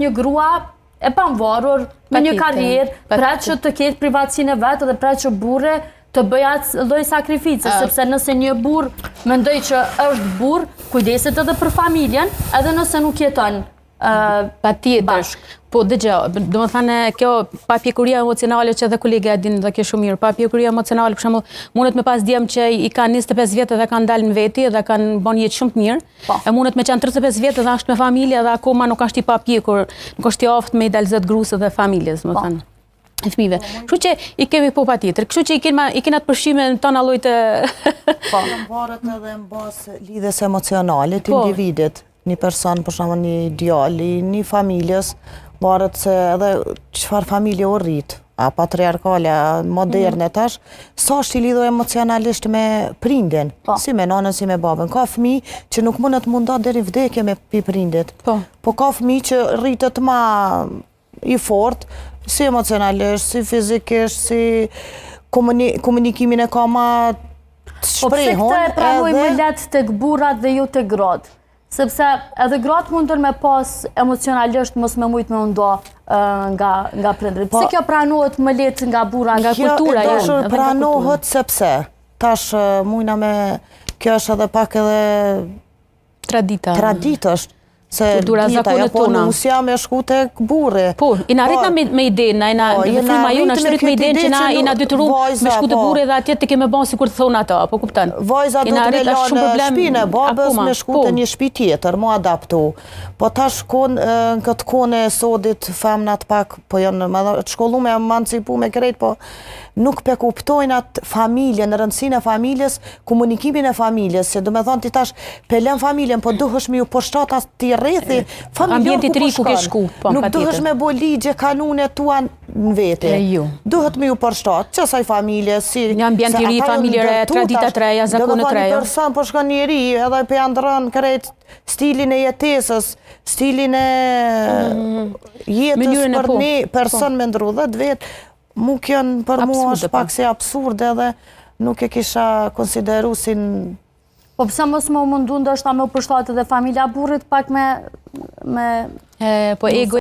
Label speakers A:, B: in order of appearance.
A: një grua e pavarur, me një karrierë, pret që të ketë privatësinë e vetë dhe pret që burri të bëj atë lloj sakrifice, sepse nëse një burr mendoj që është burr, kujdeset edhe për familjen, edhe nëse nuk jeton
B: patjetër. Po dëgjoj, domethënë kjo papjekuria emocionale që edhe kolegja din dhe kjo shumë mirë. Papjekuria emocionale për shembull, mundet me pas djem që i kanë 25 vjet dhe kanë dalë në veti dhe kanë bën jetë shumë të mirë. E mundet me qenë 35 vjet dhe është me familje dhe akoma nuk është i papjekur, nuk është i aftë me i dalë zot grusë dhe familjes, domethënë. E fëmijëve. Kështu që i kemi po patjetër. Kështu që i kena atë përshime në tona lloj të
C: Varet edhe në bazë lidhjes emocionale të individit. Një person, për shembull një djalë, një familjes, varet se edhe çfarë familje u rrit, a patriarkale, a moderne tash, sa është i lidhur emocionalisht me prindin, si me nanën, si me babën. Ka fëmijë që nuk mundet munda deri vdekje me prindit. Po ka fëmijë që rritet më i fortë, si emocionalisht, si fizikisht, si komunikimin e ka më të shprehur.
A: Po pse këtë e pranoj më lehtë tek burrat dhe jo tek gratë? Sepse edhe gratë mundën me pas emocionalisht mos me mujt me ndo nga prindrit. Pse kjo pranohet më lehtë nga burra, nga kultura jonë?
C: Kjo pranohet sepse tash mujna me kjo është edhe pak edhe tradita është. Se dita ja po nusja me shku tek burri.
B: Po, i na rritna me idenë, frima ju na shtryt me idenë që na i na detyru me shku te burri dhe atje të keme bon sikur të thonë ata, po kupton.
C: Vajza do të me lanë shpinë e babës me shku te një shtëpi tjetër, mu adaptu. Po tash në këtë kone e sodit femnat pak, po janë të shkollume, emancipu me krejt, po nuk pe kuptojnë atë familjen, rëndësinë e familjes, komunikimin e familjes, se do me thonë ti tash pelem familjen, po duhesh me ju përshtat as ti rrethi familjen ku po shkon. Nuk duhesh me bo ligje, kanune tua në vete. Duhet me ju përshtat, që saj familje, si...
B: Një ambjent i ri, familje re, tradita të reja, zakone të reja.
C: Një person po shkon një ri, edhe pe andron krejt stilin e jetesës, stilin e jetës për një person me ndru dhe vetë, mu kënë për mua është pak si absurde dhe nuk e kisha konsideru si në...
A: Po pëse mos më mundu ndoshta me përshtatë dhe familja burrit pak me...
B: Po ego